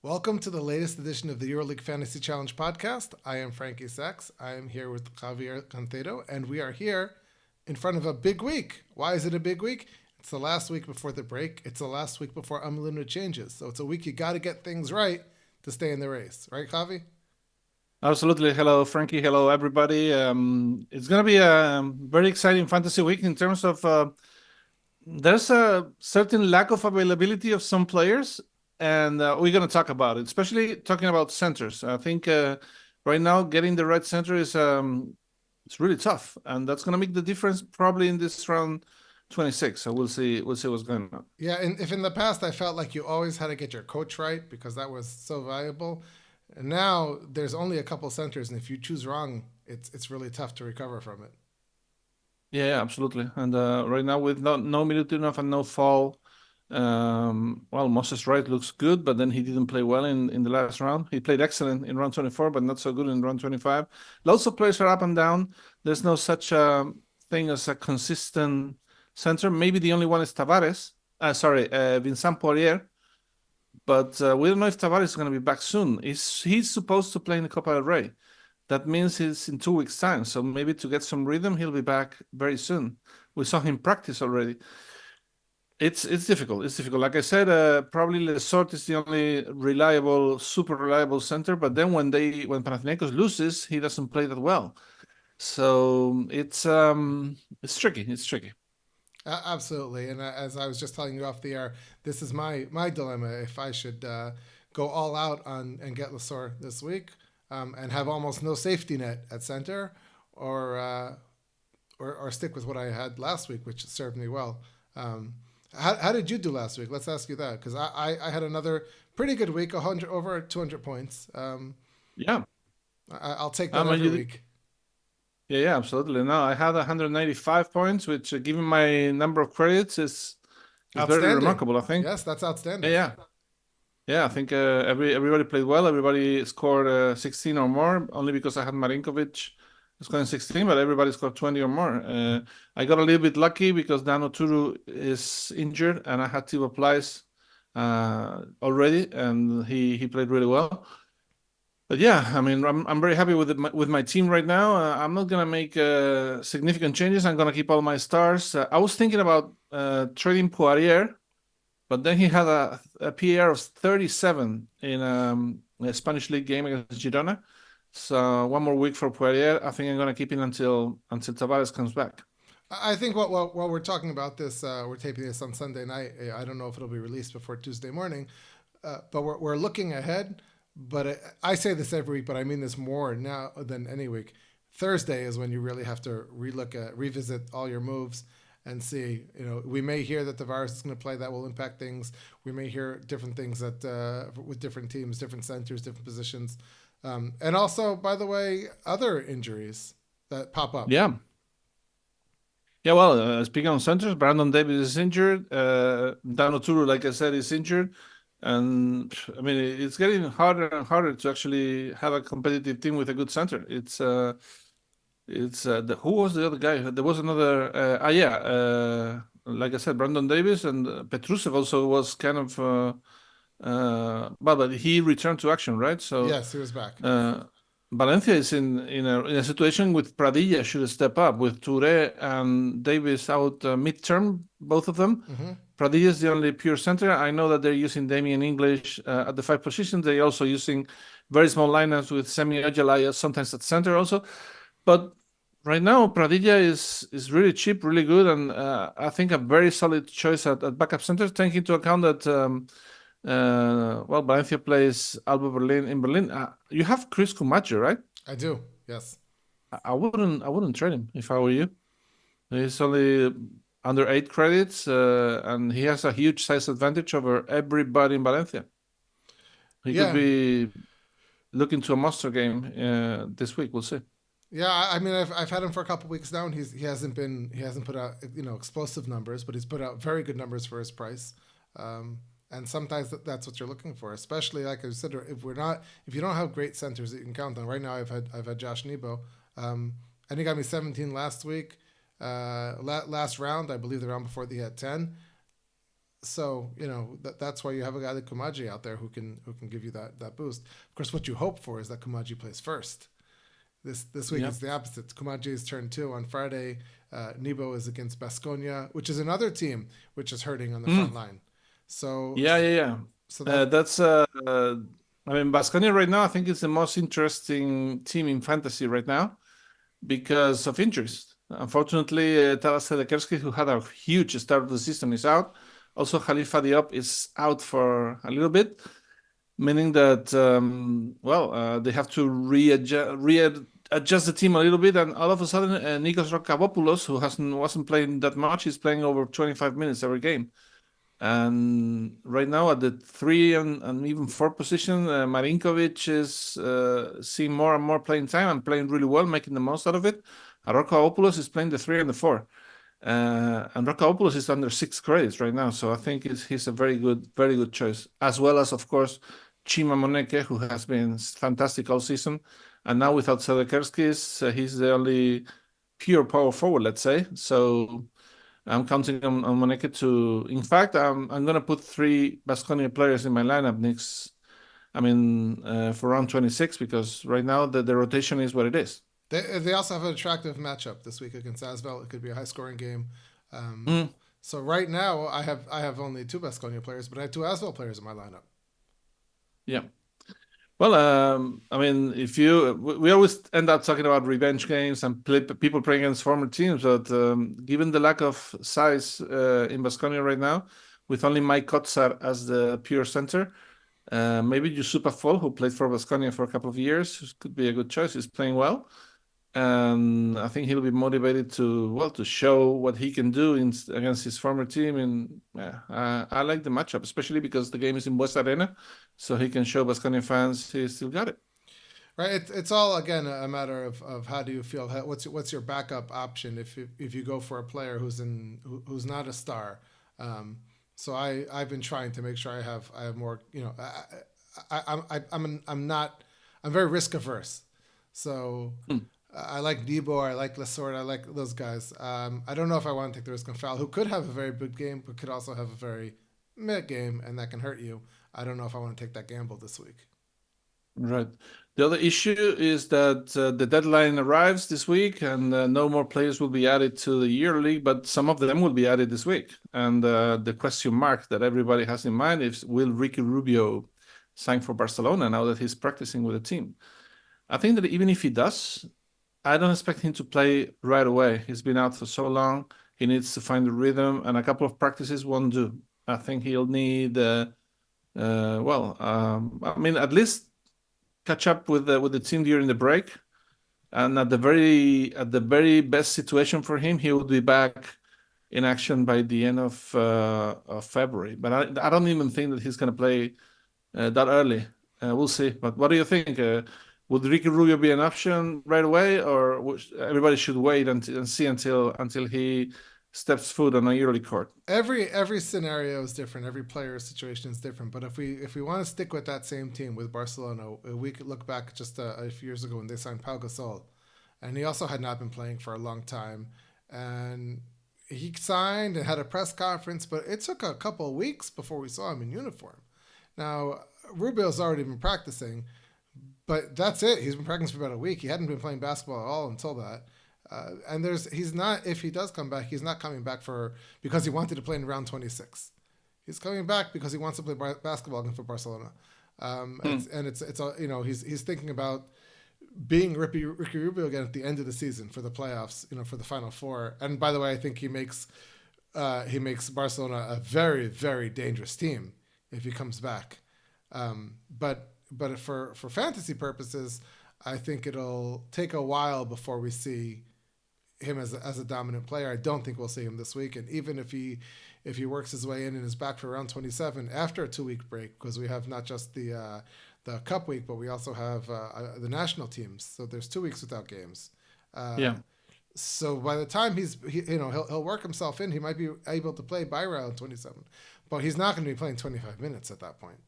Welcome to the latest edition of the EuroLeague Fantasy Challenge podcast. I am Frankie Sachs. I am here with Javier Gancedo, and we are here in front of a big week. Why is it a big week? It's the last week before the break. It's the last week before unlimited changes. So it's a week you got to get things right to stay in the race. Right, Javi? Absolutely. Hello, Frankie. Hello, everybody. It's going to be a very exciting fantasy week in terms of there's a certain lack of availability of some players, and we're going to talk about it, especially talking about centers. I think right now getting the right center is it's really tough, and that's going to make the difference probably in this round 26. So we'll see. We'll see what's going on. Yeah, and if in the past I felt like you always had to get your coach right because that was so valuable, and now there's only a couple centers, and if you choose wrong, it's really tough to recover from it. Yeah, absolutely. And right now with no Milutinov and no Fall, well, Moses Wright looks good, but then he didn't play well in the last round. He played excellent in round 24, but not so good in round 25. Lots of players are up and down. There's no such thing as a consistent center. Maybe the only one is Tavares. Vincent Poirier. But we don't know if Tavares is going to be back soon. He's supposed to play in the Copa del Rey. That means he's in 2 weeks' time. So maybe to get some rhythm, he'll be back very soon. We saw him practice already. It's difficult. It's difficult. Like I said, probably Lesort is the only super reliable center. But then when Panathinaikos loses, he doesn't play that well. So it's tricky. It's tricky. Absolutely, and as I was just telling you off the air, this is my dilemma. If I should go all out on and get Lesor this week, and have almost no safety net at center, or stick with what I had last week, which served me well. How did you do last week? Let's ask you that because I had another pretty good week, over 200 points. Yeah, I'll take that every week. Yeah, absolutely. No, I had 195 points, which, given my number of credits, is very remarkable. I think. Yes, that's outstanding. Yeah. I think everybody played well. Everybody scored 16 or more. Only because I had Marinkovic scoring 16, but everybody scored 20 or more. I got a little bit lucky because Dano Turu is injured, and I had Thibaut Pleiss already, and he played really well. But yeah, I mean, I'm very happy with my team right now. I'm not gonna make significant changes. I'm gonna keep all my stars. I was thinking about trading Poirier, but then he had a PAR of 37 in a Spanish league game against Girona. So one more week for Poirier. I think I'm gonna keep him until Tavares comes back. I think while we're talking about this, we're taping this on Sunday night. I don't know if it'll be released before Tuesday morning, but we're looking ahead. But I say this every week, but I mean this more now than any week. Thursday is when you really have to revisit all your moves and see. We may hear that Tavares is going to play. That will impact things. We may hear different things with different teams, different centers, different positions, and also, by the way, other injuries that pop up. Yeah. Yeah, well, speaking on centers, Brandon Davis is injured. Dano Turu, like I said, is injured. And I mean, it's getting harder and harder to actually have a competitive team with a good center. Who was the other guy? There was another. Like I said, Brandon Davis and Petrusev also was kind of. But he returned to action, right? So yes, he was back. Valencia is in a situation with Pradilla should step up with Toure and Davis out midterm, both of them. Mm-hmm. Pradilla is the only pure center. I know that they're using Damian English at the 5 position. They're also using very small lineups with Semi Ojalaya sometimes at center also. But right now, Pradilla is really cheap, really good, and I think a very solid choice at backup center, taking into account that Valencia plays Alba Berlin in Berlin. You have Chris Kumacher, right? I do. Yes. I wouldn't trade him if I were you. He's only under 8 credits, and he has a huge size advantage over everybody in Valencia. He could be looking to a monster game this week. We'll see. Yeah, I mean, I've had him for a couple weeks now, and he hasn't put out explosive numbers, but he's put out very good numbers for his price. And sometimes that's what you're looking for, especially like I said, if you don't have great centers that you can count on. Right now, I've had Josh Nebo, and he got me 17 last week. Last round, I believe the round before he had 10. So that's why you have a guy like Kumaji out there who can give you that boost. Of course, what you hope for is that Kumaji plays first. This week is the opposite. Kumaji's turn 2 on Friday. Nebo is against Baskonia, which is another team which is hurting on the front line. So So that's I mean, Baskonia right now, I think it's the most interesting team in fantasy right now because of injuries. Unfortunately, Taras Sedekerski, who had a huge start of the season, is out. Also, Khalifa Diop is out for a little bit, meaning that they have to readjust the team a little bit, and all of a sudden, Nikos Rokavopoulos, who wasn't playing that much, is playing over 25 minutes every game. And right now at the 3 and even 4 position, Marinkovic is seeing more and more playing time and playing really well, making the most out of it. And Rokavopoulos is playing the 3 and the 4. And Rokavopoulos is under 6 credits right now, so I think he's a very good choice. As well as, of course, Chima Moneke, who has been fantastic all season. And now without Sedekerskis, he's the only pure power forward, let's say. So I'm counting on Moneke to. In fact, I'm going to put 3 Baskonia players in my lineup for round 26, because right now the rotation is what it is. They also have an attractive matchup this week against Asvel. It could be a high scoring game. So right now I have only 2 Baskonia players, but I have 2 Asvel players in my lineup. Yeah. Well, if we always end up talking about revenge games and people playing against former teams, but given the lack of size in Baskonia right now, with only Mike Kotsar as the pure center, maybe Jusuf Fall, who played for Baskonia for a couple of years, could be a good choice. He's playing well, and I think he'll be motivated to show what he can do against his former team. And I like the matchup, especially because the game is in West Arena, so he can show Baskonia fans he still got it. Right. It's all, again, a matter of how do you feel? What's your backup option if you go for a player who's not a star? So I've been trying to make sure I have more. I'm very risk averse. So. I like Nebo, I like Lasorda, I like those guys. I don't know if I want to take the risk on Fall, who could have a very good game, but could also have a very mid game, and that can hurt you. I don't know if I want to take that gamble this week. Right. The other issue is that the deadline arrives this week, and no more players will be added to the EuroLeague, but some of them will be added this week. And the question mark that everybody has in mind is, will Ricky Rubio sign for Barcelona now that he's practicing with the team? I think that even if he does, I don't expect him to play right away. He's been out for so long. He needs to find the rhythm, and a couple of practices won't do. I think he'll need, at least catch up with the team during the break. And at the very best situation for him, he will be back in action by the end of February. But I don't even think that he's going to play that early. We'll see. But what do you think? Would Ricky Rubio be an option right away, or everybody should wait and see until he steps foot on a EuroLeague court? Every scenario is different. Every player's situation is different. But if we want to stick with that same team with Barcelona, we could look back just a few years ago when they signed Pau Gasol, and he also had not been playing for a long time, and he signed and had a press conference, but it took a couple of weeks before we saw him in uniform. Now Rubio's already been practicing. But that's it. He's been practicing for about a week. He hadn't been playing basketball at all until that. And he's not. If he does come back, he's not coming back because he wanted to play in round 26. He's coming back because he wants to play basketball for Barcelona. He's thinking about being Ricky Rubio again at the end of the season for the playoffs. For the Final Four. And by the way, I think he makes Barcelona a very, very dangerous team if he comes back. But for fantasy purposes, I think it'll take a while before we see him as a dominant player. I don't think we'll see him this week. And even if he works his way in and is back for round 27 after a 2-week break, because we have not just the Cup week, but we also have the national teams. So there's 2 weeks without games. So by the time he'll work himself in, he might be able to play by round 27, but he's not going to be playing 25 minutes at that point.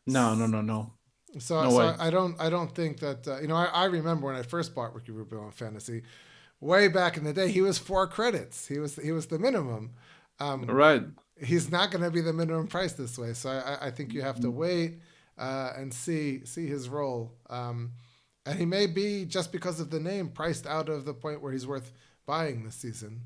No. So I don't think that I remember when I first bought Ricky Rubio on fantasy, way back in the day, he was 4 credits. He was the minimum. Right. he's not going to be the minimum price this way. So I think you have to wait and see his role. And he may be, just because of the name, priced out of the point where he's worth buying this season.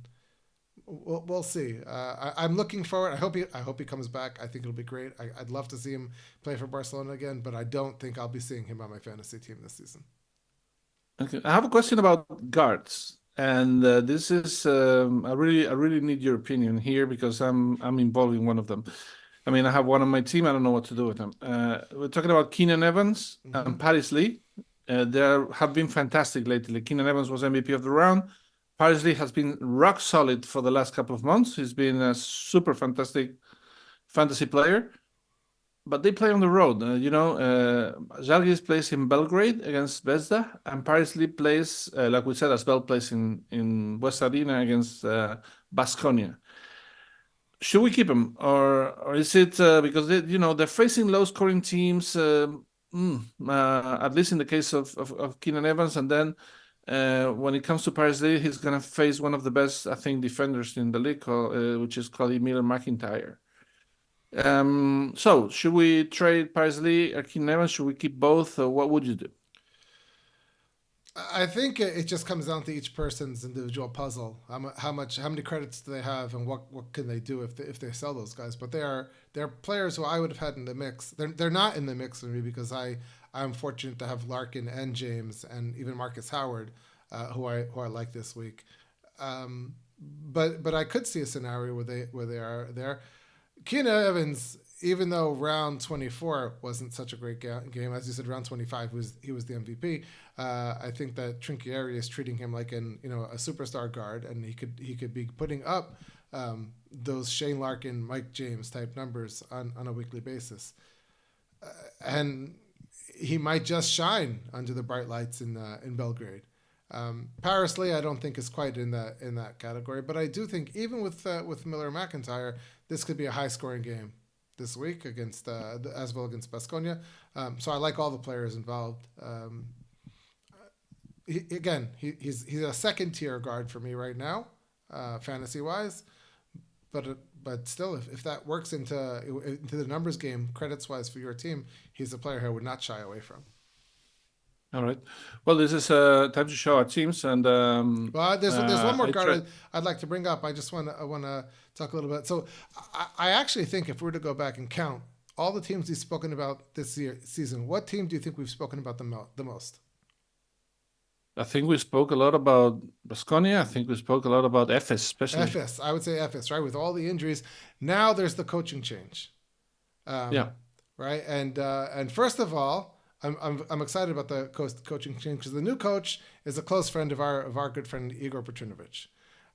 We'll see. I'm looking forward. I hope he comes back. I think it'll be great. I'd love to see him play for Barcelona again, but I don't think I'll be seeing him on my fantasy team this season. Okay, I have a question about guards, and this is I really need your opinion here because I'm involved in one of them. I mean, I have one on my team. I don't know what to do with them. We're talking about Keenan Evans and Paris Lee. They have been fantastic lately. Keenan Evans was MVP of the round. Paris Lee has been rock solid for the last couple of months. He's been a super fantastic fantasy player. But they play on the road. Žalgiris plays in Belgrade against Zvezda, and Paris Lee plays, like we said, as well, plays in West Arena against Baskonia. Should we keep him, or is it because they're facing low-scoring teams? At least in the case of Keenan Evans, and then when it comes to Paris Lee, he's going to face one of the best, I think, defenders in the league, which is called Emil McIntyre. So should we trade Paris Lee or Keenan Evans? Should we keep both? Or what would you do? I think it just comes down to each person's individual puzzle. How many credits do they have, and what can they do if they sell those guys? But they're players who I would have had in the mix. They're not in the mix for me because I'm fortunate to have Larkin and James and even Marcus Howard, who I like this week. But I could see a scenario where they are there. Keenan Evans, even though round 24 wasn't such a great game, as you said, round 25 he was the MVP. I think that Trinchieri is treating him like a superstar guard, and he could be putting up those Shane Larkin, Mike James type numbers on a weekly basis, and he might just shine under the bright lights in Belgrade. Paris Lee, I don't think is quite in that category, but I do think even with Miller McIntyre, this could be a high scoring game this week against as well against Baskonia. So I like all the players involved. He's a second tier guard for me right now, fantasy wise, but still, if that works into the numbers game, credits wise for your team, he's a player who I would not shy away from. All right. Well, this is time to show our teams, and there's one more card I'd like to bring up. I just want to talk a little bit. So, I actually think if we were to go back and count all the teams we've spoken about this season, what team do you think we've spoken about the most? I think we spoke a lot about Baskonia. I think we spoke a lot about Efes, especially. Efes, I would say Efes, right? With all the injuries, now there's the coaching change. Right, and first of all, I'm excited about the coaching change because the new coach is a close friend of our good friend Igor Petrinovich,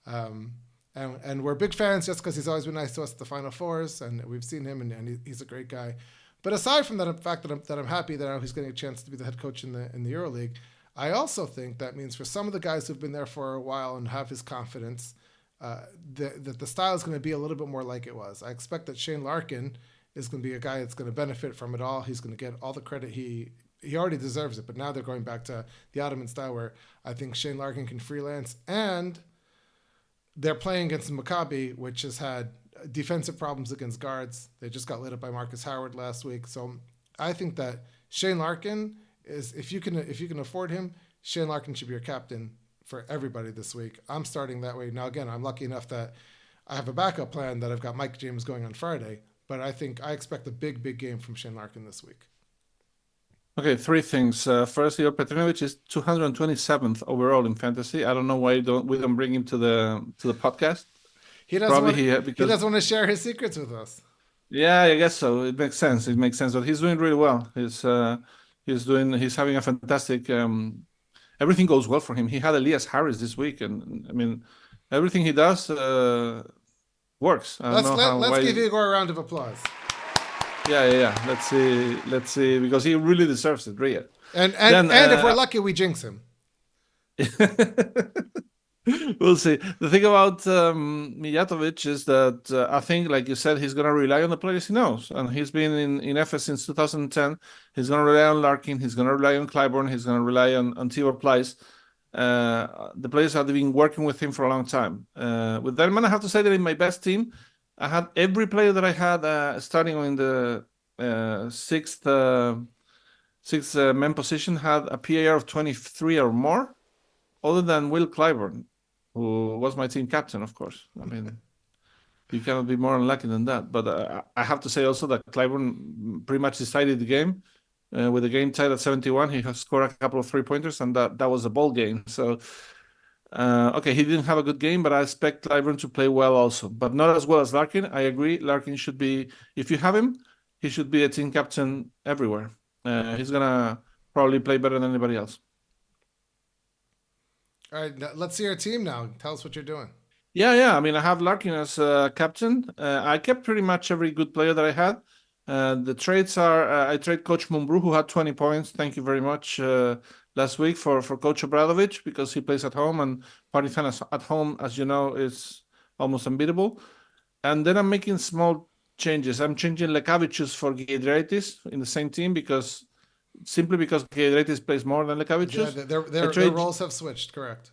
and we're big fans just because he's always been nice to us at the Final Fours, and we've seen him, and he's a great guy. But aside from that fact that I'm happy that he's getting a chance to be the head coach in the EuroLeague, I also think that means for some of the guys who've been there for a while and have his confidence, that the style is going to be a little bit more like it was. I expect that Shane Larkin is going to be a guy that's going to benefit from it all. He's going to get all the credit he already deserves it, but now they're going back to the Ottoman style where I think Shane Larkin can freelance, and they're playing against Maccabi, which has had defensive problems against guards. They just got lit up by Marcus Howard last week. So I think that Shane Larkin is, if you can afford him, Shane Larkin should be your captain for everybody this week. I'm starting that way. Now, again, I'm lucky enough that I have a backup plan that I've got Mike James going on Friday, but I expect a big game from Shane Larkin this week. Okay, three things. First, Igor Petrinovich is 227th overall in fantasy. I don't know why we don't bring him to the podcast. He doesn't want to share his secrets with us. Yeah, I guess so. It makes sense. But he's doing really well. He's having a fantastic. Everything goes well for him. He had Elias Harris this week, and I mean, everything he does works. Let's give Igor a round of applause. Yeah. Let's see, because he really deserves it, really. And if we're lucky, we jinx him. We'll see. The thing about Mijatovic is that I think, like you said, he's going to rely on the players he knows. And he's been in FS since 2010. He's going to rely on Larkin. He's going to rely on Clyburn. He's going to rely on Tibor Pleiss. The players have been working with him for a long time. With that, I'm going to have to say that in my best team, I had every player that I had starting in the sixth man position had a PAR of 23 or more, other than Will Clyburn, who was my team captain, of course. I mean, you cannot be more unlucky than that. But I have to say also that Clyburn pretty much decided the game. With the game tied at 71, he has scored a couple of 3-pointers, and that was a ball game. So, okay, he didn't have a good game, but I expect Clyburn to play well also, but not as well as Larkin. I agree. Larkin should be, if you have him, he should be a team captain everywhere. He's gonna probably play better than anybody else. All right, let's see your team now. Tell us what you're doing. Yeah. I mean, I have Larkin as captain. I kept pretty much every good player that I had. The trades are I trade Coach Mumbrú, who had 20 points. Thank you very much last week for Coach Obradovic, because he plays at home, and Partizan at home, as you know, is almost unbeatable. And then I'm making small changes. I'm changing Lekavicius for Giedraitis in the same team, simply because Giedraitis plays more than Yeah, Lekavicius. their roles have switched. Correct.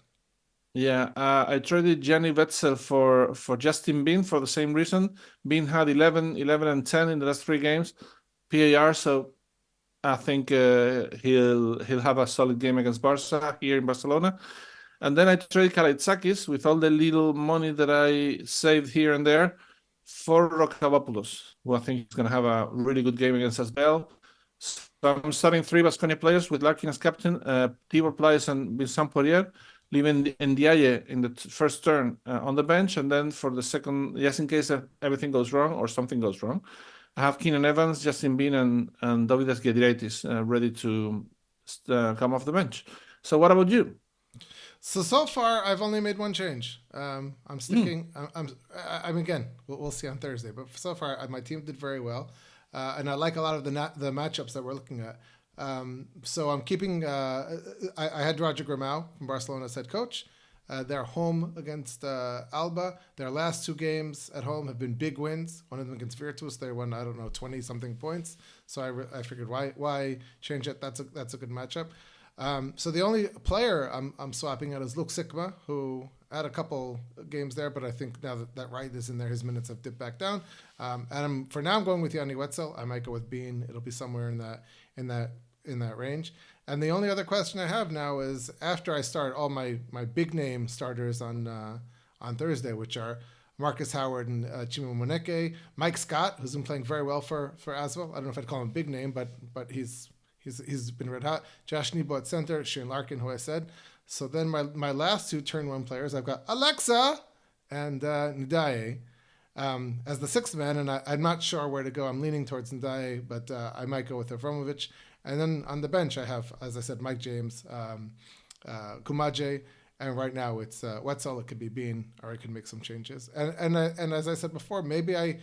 Yeah, I traded Gianni Wetzel for Justin Bean for the same reason. Bean had 11, and 10 in the last 3 games, PAR. So I think he'll have a solid game against Barca here in Barcelona. And then I traded Kalaitzakis with all the little money that I saved here and there for Rokavopoulos, who I think is going to have a really good game against Asbel. So I'm starting 3 Baskonia players with Larkin as captain, Tibor Playas and Vincent Poirier, leaving Ndiaye in the first turn on the bench. And then for the second, just in case everything goes wrong or something goes wrong, I have Keenan Evans, Justin Bean, and Dovidas Giedraitis ready to come off the bench. So what about you? So far, I've only made one change. I'm sticking. I'm again. We'll see on Thursday. But so far, my team did very well, and I like a lot of the matchups that we're looking at. So I'm keeping. I had Roger Gramau from Barcelona as head coach. They're home against Alba. Their last 2 games at home have been big wins. One of them against Virtus, they won 20 something points. So I figured why change it? That's a good matchup. So the only player I'm swapping out is Luke Sikma, who had a couple games there, but I think now that Wright is in there, his minutes have dipped back down. And for now, I'm going with Yanni Wetzel. I might go with Bean. It'll be somewhere in that range. And the only other question I have now is, after I start all my big name starters on Thursday, which are Marcus Howard and Chimo Moneke, Mike Scott, who's been playing very well for Asvel. I don't know if I'd call him a big name, but he's been red hot. Josh Nebo at center, Shane Larkin, who I said. So then my last 2 turn 1 players, I've got Alexa and Ndiaye as the 6th man, and I'm not sure where to go. I'm leaning towards Ndiaye, but I might go with Avramovic. And then on the bench, I have, as I said, Mike James, Kumaje, and right now it's Wetzel. It could be Bean, or I could make some changes. And as I said before, maybe I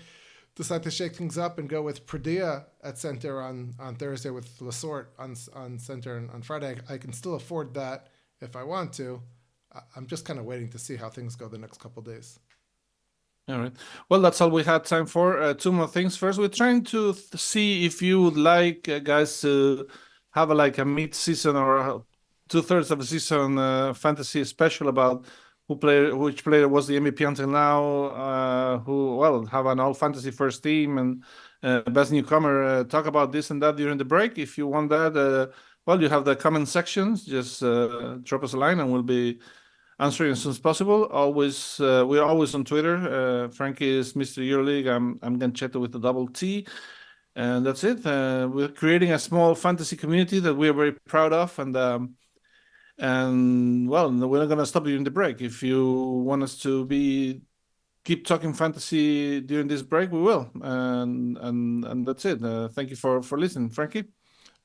decide to shake things up and go with Pradilla at center on Thursday, with Lasort on center on Friday. I can still afford that if I want to. I'm just kind of waiting to see how things go the next couple of days. All right. Well, that's all we had time for. 2 more things. First, we're trying to see if you would like guys to have a mid-season or 2/3 of a season fantasy special about which player was the MVP until now, who have an all fantasy first team and best newcomer. Talk about this and that during the break. If you want that, you have the comment sections. Just drop us a line and we'll be answering as soon as possible. We're always on Twitter. Frankie is Mr. EuroLeague. I'm Gancedo with the double T. And that's it. We're creating a small fantasy community that we're very proud of. And we're not going to stop during the break. If you want us to keep talking fantasy during this break, we will. And that's it. Thank you for listening, Frankie.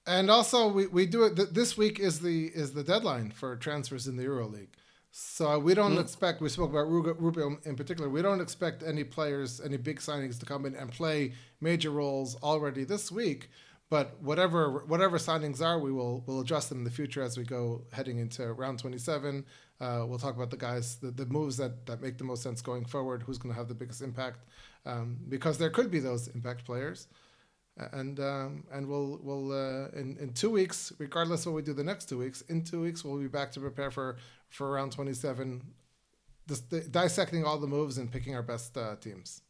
And also, we do it. This week is the deadline for transfers in the EuroLeague. So we don't expect, we spoke about Rubio in particular, we don't expect any players, any big signings to come in and play major roles already this week. But whatever signings are, we'll adjust them in the future as we go heading into round 27. We'll talk about the guys, the moves that make the most sense going forward, who's going to have the biggest impact, because there could be those impact players. And we'll in 2 weeks, regardless of what we do the next 2 weeks, in 2 weeks we'll be back to prepare for round 27, dissecting all the moves and picking our best teams.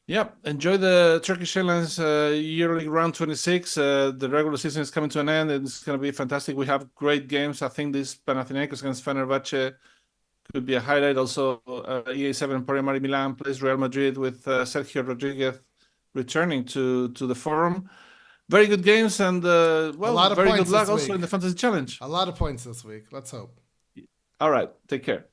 Yeah, enjoy the Turkish Airlines EuroLeague round 26. The regular season is coming to an end. It's going to be fantastic. We have great games. I think this Panathinaikos against Fenerbahce could be a highlight. Also, EA7 Emporium Milan plays Real Madrid with Sergio Rodriguez returning to the forum. Very good games and, A lot of very good points luck this also week. in the Fantasy Challenge. A lot of points this week. Let's hope. All right, take care.